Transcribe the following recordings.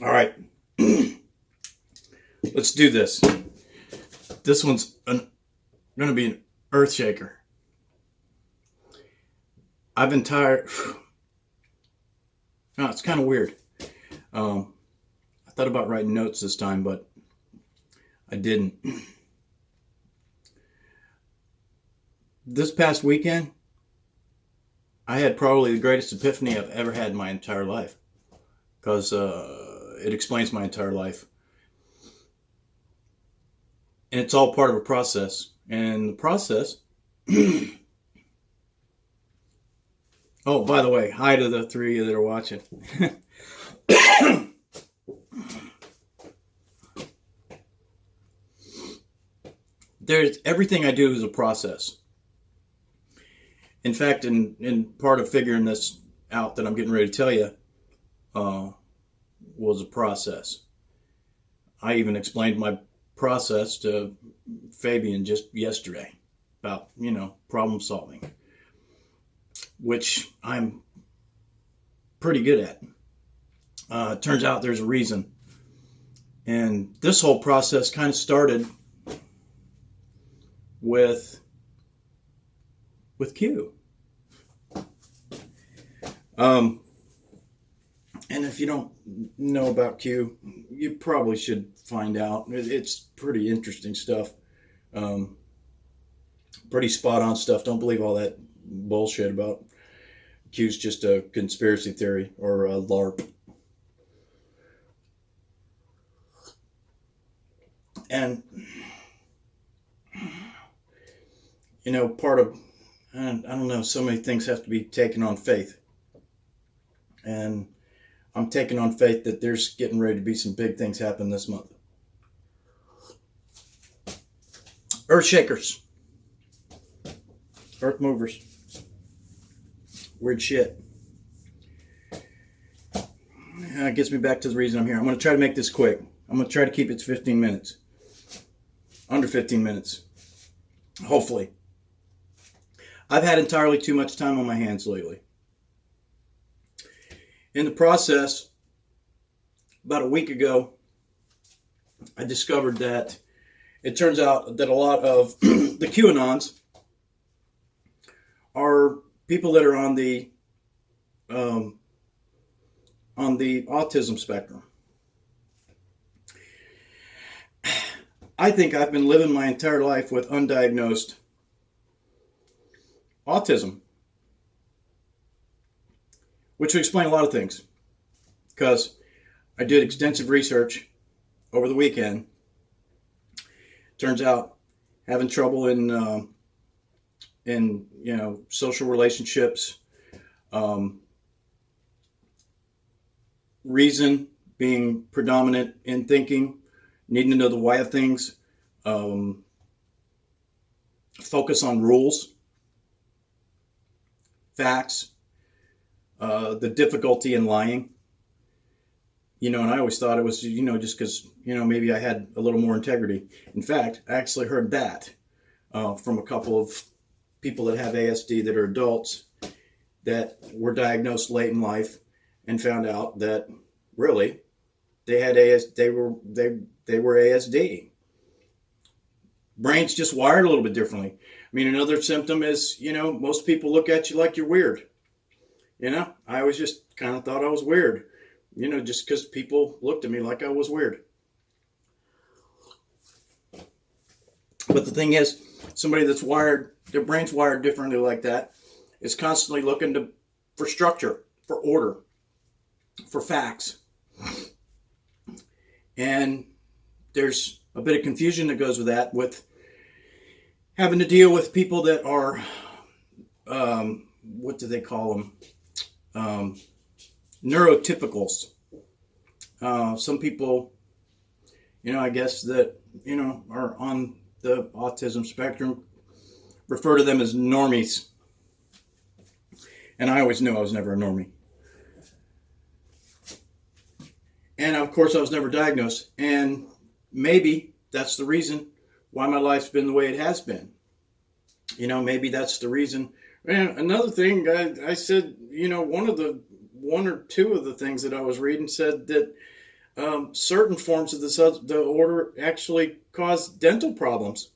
All right, let's do this. This one's going to be an earth shaker. I've been tired. Oh, it's kind of weird. I thought about writing notes this time, but I didn't. This past weekend, I had probably the greatest epiphany I've ever had in my entire life, because it explains my entire life. And it's all part of a process. And the process... Oh, by the way, hi to the three of you that are watching. Everything I do is a process. In fact, in part of figuring this out that I'm getting ready to tell you was a process. I even explained my process to Fabian just yesterday about, problem solving, which I'm pretty good at. It turns out there's a reason. And this whole process kind of started with Q. And if you don't know about Q, you probably should find out. It's pretty interesting stuff. Pretty spot on stuff. Don't believe all that bullshit about Q's just a conspiracy theory or a LARP. And, part of, I don't know, so many things have to be taken on faith. And I'm taking on faith that there's getting ready to be some big things happen this month. Earth shakers. Earth movers. Weird shit. It gets me back to the reason I'm here. I'm going to try to make this quick. I'm going to try to keep it to 15 minutes. Under 15 minutes. Hopefully. I've had entirely too much time on my hands lately. In the process, about a week ago, I discovered that it turns out that a lot of the QAnons are people that are on the autism spectrum. I think I've been living my entire life with undiagnosed autism, which would explain a lot of things, because I did extensive research over the weekend. Turns out having trouble in social relationships, reason being predominant in thinking, needing to know the why of things, focus on rules, facts, the difficulty in lying. And I always thought it was, just because, maybe I had a little more integrity. In fact, I actually heard that from a couple of people that have ASD that are adults that were diagnosed late in life and found out that really they had they were ASD. Brain's just wired a little bit differently. I mean, another symptom is, most people look at you like you're weird. I always just kind of thought I was weird, just because people looked at me like I was weird. But the thing is, somebody that's wired, their brain's wired differently like that, is constantly looking for structure, for order, for facts. And there's a bit of confusion that goes with that, with having to deal with people that are, what do they call them? Neurotypicals. Some people, I guess that, are on the autism spectrum, refer to them as normies. And I always knew I was never a normie. And of course I was never diagnosed. And maybe that's the reason why my life's been the way it has been. Maybe that's the reason. And another thing, I said, one or two of the things that I was reading said that certain forms of the order actually cause dental problems.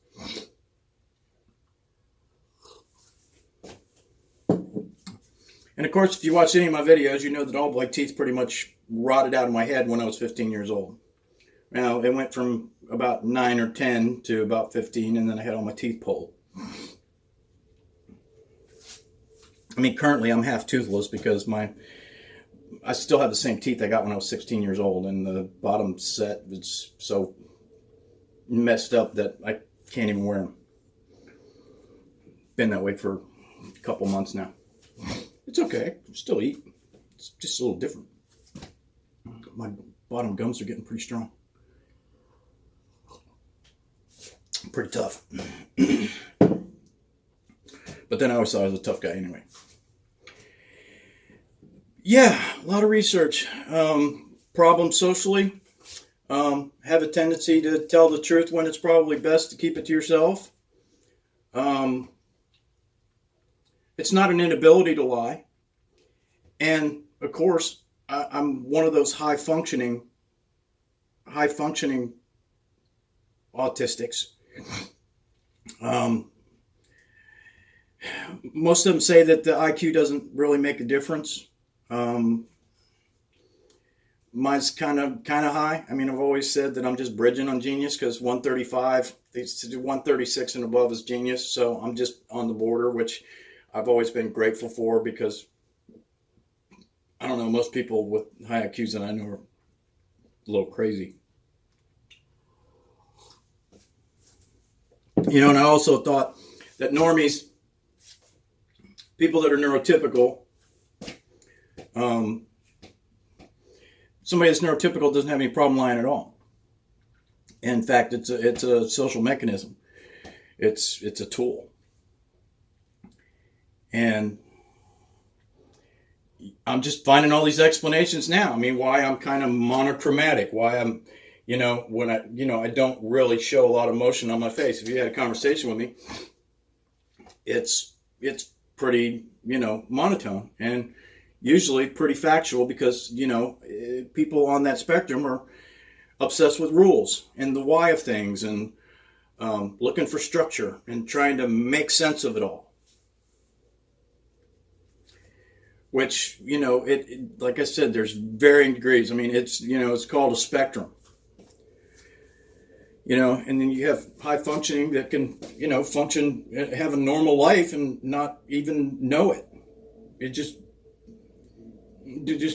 And of course, if you watch any of my videos, you know that all my teeth pretty much rotted out of my head when I was 15 years old. Now, it went from about 9 or 10 to about 15, and then I had all my teeth pulled. I mean, currently I'm half toothless because I still have the same teeth I got when I was 16 years old, and the bottom set is so messed up that I can't even wear them. Been that way for a couple months now. It's okay. Still eat. It's just a little different. My bottom gums are getting pretty strong. Pretty tough. But then I always thought I was a tough guy anyway. Yeah, a lot of research. Problems socially. Have a tendency to tell the truth when it's probably best to keep it to yourself. It's not an inability to lie. And of course, I'm one of those high functioning autistics. Most of them say that the IQ doesn't really make a difference. Mine's kind of high. I mean, I've always said that I'm just bridging on genius because 135, 136 and above is genius. So I'm just on the border, which I've always been grateful for because I don't know, most people with high IQs that I know are a little crazy. You know, and I also thought that normies, people that are neurotypical, somebody that's neurotypical doesn't have any problem lying at all. In fact, it's a social mechanism. It's a tool. And I'm just finding all these explanations now. I mean, why I'm kind of monochromatic, why I'm, when I don't really show a lot of emotion on my face. If you had a conversation with me, it's pretty, monotone and usually pretty factual because, people on that spectrum are obsessed with rules and the why of things and looking for structure and trying to make sense of it all. Which, like I said, there's varying degrees. I mean, it's called a spectrum. And then you have high functioning that can, function, have a normal life and not even know it. They just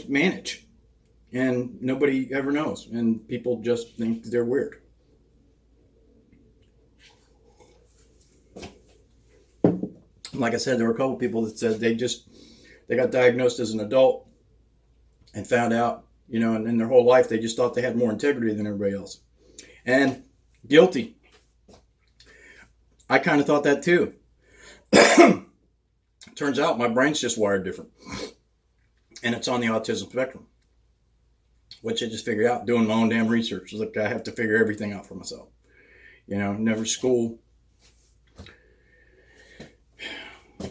manage. And nobody ever knows. And people just think they're weird. Like I said, there were a couple people that said they got diagnosed as an adult and found out, and in their whole life, they just thought they had more integrity than everybody else. And guilty. I kind of thought that too. Turns out my brain's just wired different. And it's on the autism spectrum. Which I just figured out doing my own damn research. Look, I have to figure everything out for myself. Never school.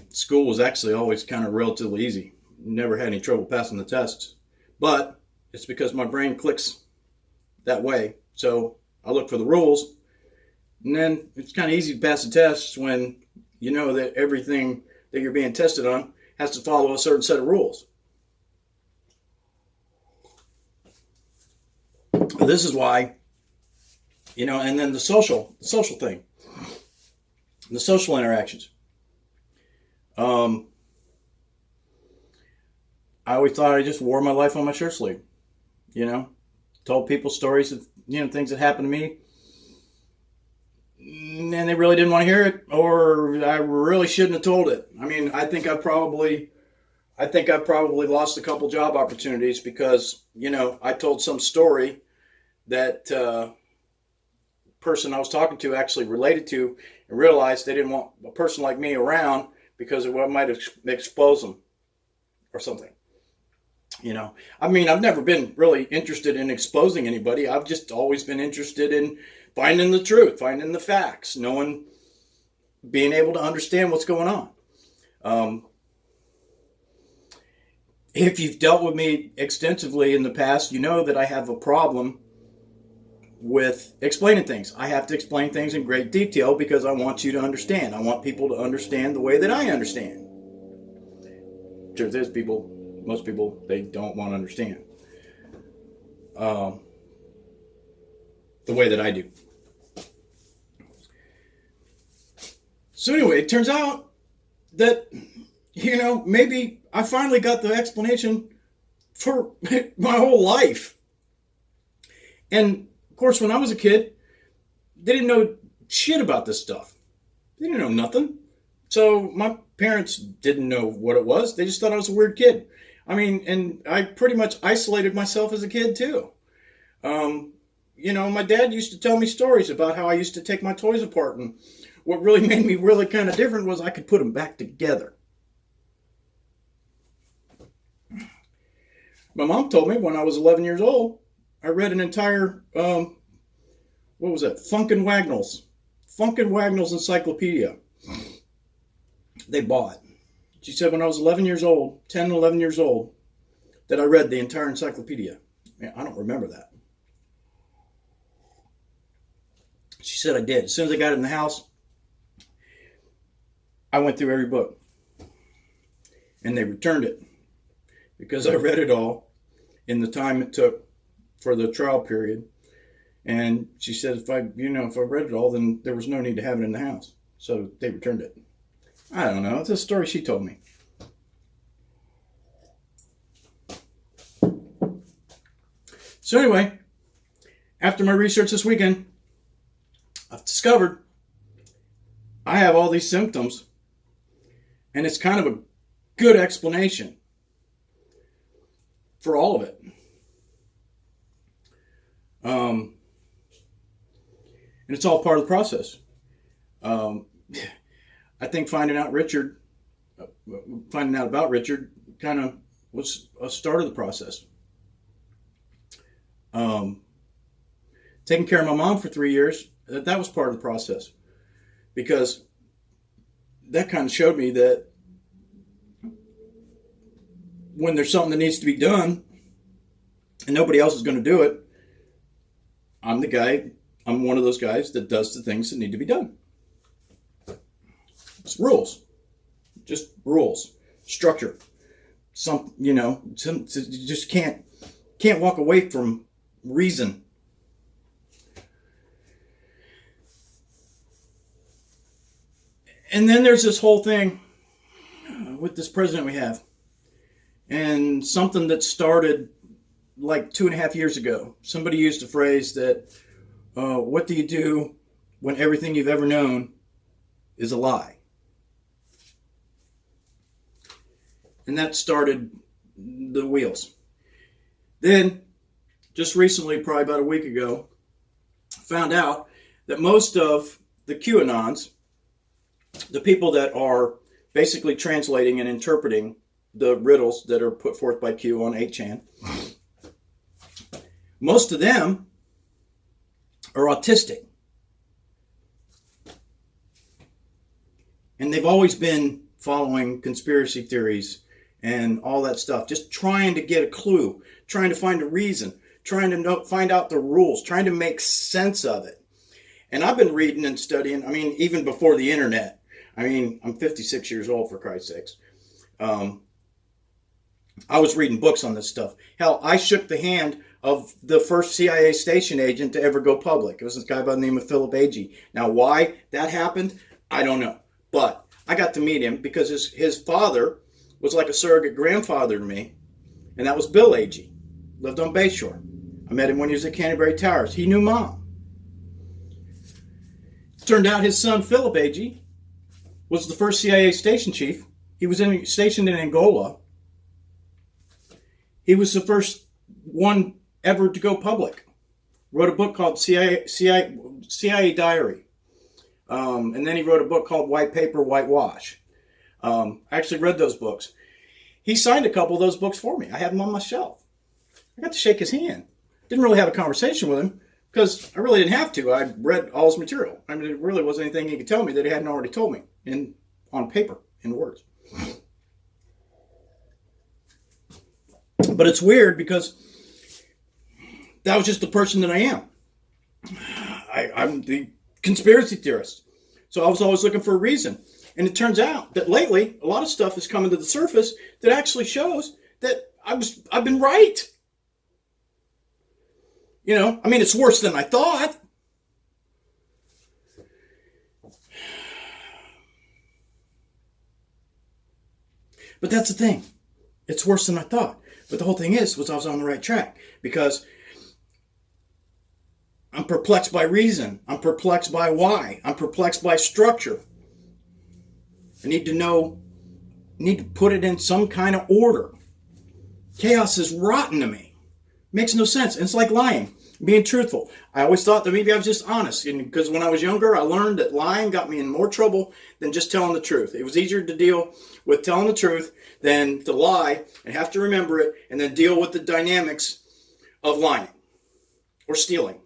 School was actually always kind of relatively easy. Never had any trouble passing the tests. But it's because my brain clicks that way. So I look for the rules. And then it's kind of easy to pass the tests when you know that everything that you're being tested on has to follow a certain set of rules. This is why, and then the social thing. The social interactions. I always thought I just wore my life on my shirt sleeve, told people stories of, things that happened to me and they really didn't want to hear it, or I really shouldn't have told it. I mean, I think I probably lost a couple job opportunities because, I told some story that person I was talking to actually related to and realized they didn't want a person like me around because it might expose them or something. I mean, I've never been really interested in exposing anybody. I've just always been interested in finding the truth, finding the facts, being able to understand what's going on. If you've dealt with me extensively in the past, you know that I have a problem with explaining things. I have to explain things in great detail because I want you to understand. I want people to understand the way that I understand. Truth is, most people, they don't want to understand the way that I do. So anyway, it turns out that, maybe I finally got the explanation for my whole life. And of course, when I was a kid, they didn't know shit about this stuff. They didn't know nothing. So my parents didn't know what it was. They just thought I was a weird kid. I mean, and I pretty much isolated myself as a kid too. My dad used to tell me stories about how I used to take my toys apart, and what really made me really kind of different was I could put them back together. My mom told me when I was 11 years old, I read an entire, Funkin' Wagnalls Encyclopedia. They bought. She said when I was 11 years old, 10 and 11 years old, that I read the entire encyclopedia. Man, I don't remember that. She said I did. As soon as I got it in the house, I went through every book. And they returned it because I read it all in the time it took for the trial period. And she said if I read it all, then there was no need to have it in the house. So they returned it. I don't know. It's a story she told me. So anyway, after my research this weekend, I've discovered I have all these symptoms, and it's kind of a good explanation for all of it. And it's all part of the process. I think finding out about Richard kind of was a start of the process. Taking care of my mom for 3 years, that was part of the process, because that kind of showed me that when there's something that needs to be done and nobody else is going to do it, I'm one of those guys that does the things that need to be done. It's rules. Just rules. Structure. You just can't walk away from reason. And then there's this whole thing with this president we have. And something that started like 2.5 years ago. Somebody used a phrase that, what do you do when everything you've ever known is a lie? And that started the wheels. Then, just recently, probably about a week ago, found out that most of the QAnons, the people that are basically translating and interpreting the riddles that are put forth by Q on 8chan, most of them are autistic. And they've always been following conspiracy theories and all that stuff, just trying to get a clue, trying to find a reason, trying to find out the rules, trying to make sense of it. And I've been reading and studying, even before the internet. I'm 56 years old, for Christ's sakes. I was reading books on this stuff. Hell, I shook the hand of the first CIA station agent to ever go public. It was this guy by the name of Philip Agee. Now, why that happened, I don't know. But I got to meet him because his father was like a surrogate grandfather to me, and that was Bill Agee. Lived on Bayshore. I met him when he was at Canterbury Towers. He knew Mom. Turned out his son, Philip Agee, was the first CIA station chief. He was stationed in Angola. He was the first one ever to go public. Wrote a book called CIA Diary. And then he wrote a book called White Paper, Whitewash. I actually read those books. He signed a couple of those books for me. I have them on my shelf. I got to shake his hand. Didn't really have a conversation with him because I really didn't have to. I read all his material. It really wasn't anything he could tell me that he hadn't already told me on paper, in words. But it's weird because that was just the person that I am. I'm the conspiracy theorist. So I was always looking for a reason. And it turns out that lately, a lot of stuff is coming to the surface that actually shows that I've been right. You know, I mean, it's worse than I thought. But that's the thing. It's worse than I thought. But the whole thing was I was on the right track because I'm perplexed by reason. I'm perplexed by why. I'm perplexed by structure. I need to put it in some kind of order. Chaos is rotten to me. Makes no sense. And it's like lying, being truthful. I always thought that maybe I was just honest. Because when I was younger, I learned that lying got me in more trouble than just telling the truth. It was easier to deal with telling the truth than to lie and have to remember it and then deal with the dynamics of lying or stealing.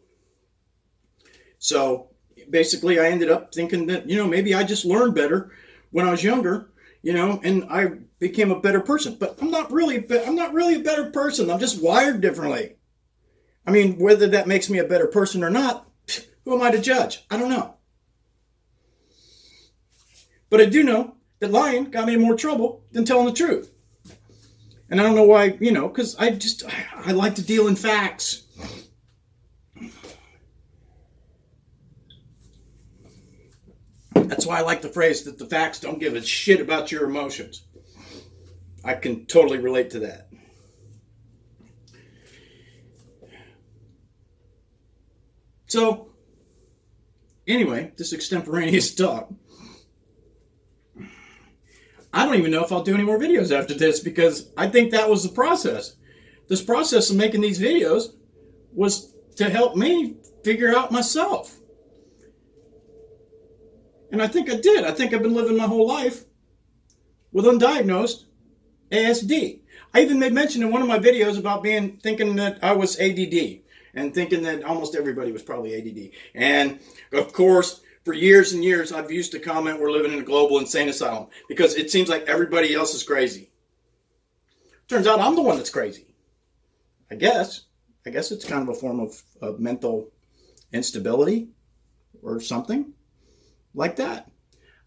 So basically, I ended up thinking that, maybe I just learned better when I was younger, and I became a better person. But I'm not really a better person. I'm just wired differently. I mean, whether that makes me a better person or not, who am I to judge? I don't know. But I do know that lying got me in more trouble than telling the truth. And I don't know why, because I like to deal in facts. That's why I like the phrase that the facts don't give a shit about your emotions. I can totally relate to that. So, anyway, this extemporaneous talk. I don't even know if I'll do any more videos after this because I think that was the process. This process of making these videos was to help me figure out myself. And I think I did. I think I've been living my whole life with undiagnosed ASD. I even made mention in one of my videos about thinking that I was ADD and thinking that almost everybody was probably ADD. And of course, for years and years, I've used to comment we're living in a global insane asylum because it seems like everybody else is crazy. Turns out I'm the one that's crazy. I guess it's kind of a form of mental instability or something like that.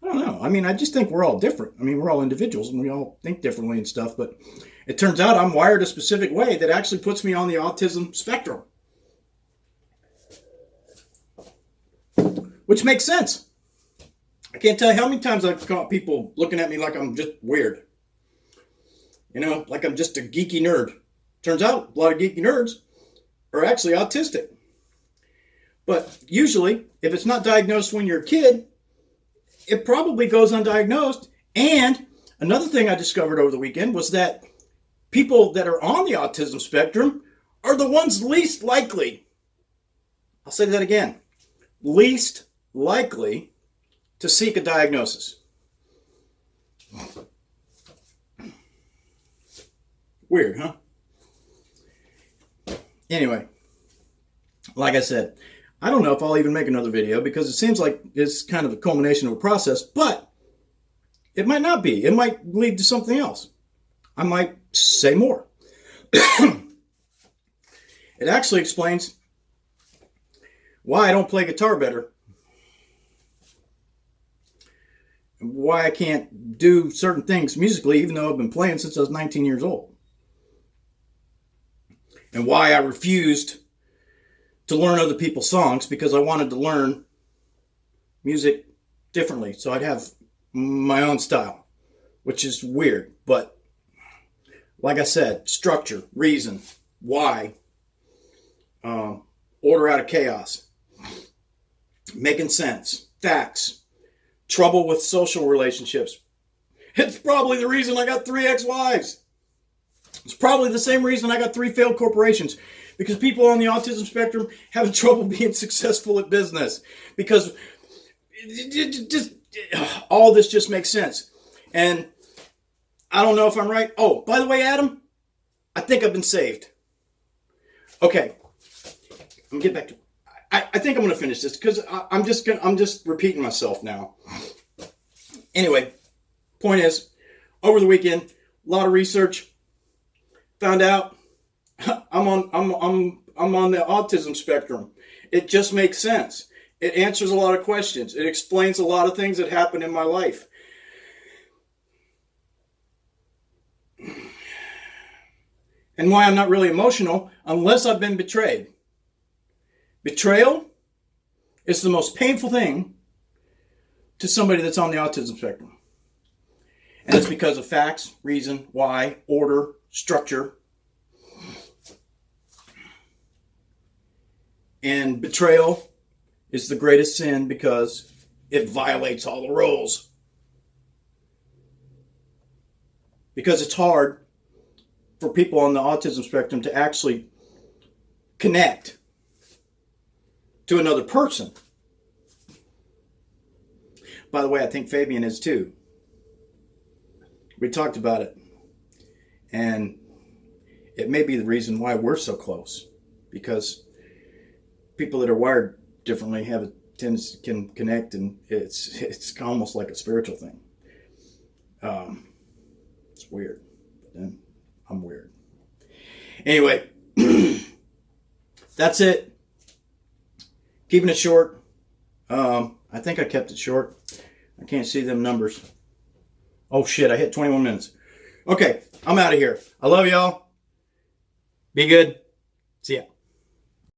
I don't know. I mean, I just think we're all different. I mean, we're all individuals and we all think differently and stuff, but it turns out I'm wired a specific way that actually puts me on the autism spectrum. Which makes sense. I can't tell you how many times I've caught people looking at me like I'm just weird. Like I'm just a geeky nerd. Turns out a lot of geeky nerds are actually autistic. But usually, if it's not diagnosed when you're a kid, it probably goes undiagnosed. And another thing I discovered over the weekend was that people that are on the autism spectrum are the ones least likely. I'll say that again. Least likely to seek a diagnosis. Weird, huh? Anyway, like I said, I don't know if I'll even make another video because it seems like it's kind of a culmination of a process, but it might not be. It might lead to something else. I might say more. It actually explains why I don't play guitar better. And why I can't do certain things musically even though I've been playing since I was 19 years old. And why I refused to learn other people's songs because I wanted to learn music differently. So I'd have my own style, which is weird. But like I said, structure, reason, why, order out of chaos, making sense, facts, trouble with social relationships. It's probably the reason I got 3 ex-wives. It's probably the same reason I got 3 failed corporations. Because people on the autism spectrum have trouble being successful at business. Because all this just makes sense. And I don't know if I'm right. Oh, by the way, Adam, I think I've been saved. Okay. I'm going to get back to... I think I'm going to finish this because I'm just repeating myself now. Anyway, point is, over the weekend, a lot of research. found out I'm on the autism spectrum. It just makes sense. It answers a lot of questions. It explains a lot of things that happen in my life. And why I'm not really emotional unless I've been betrayed. Betrayal is the most painful thing to somebody that's on the autism spectrum. And it's because of facts, reason, why, order, structure. And betrayal is the greatest sin because it violates all the rules. Because it's hard for people on the autism spectrum to actually connect to another person. By the way, I think Fabian is too. We talked about it. And it may be the reason why we're so close. Because people that are wired differently have a tendency can connect, and it's almost like a spiritual thing. It's weird. But then I'm weird. Anyway, that's it. Keeping it short. I think I kept it short. I can't see them numbers. Oh shit, I hit 21 minutes. Okay, I'm out of here. I love y'all. Be good. See ya.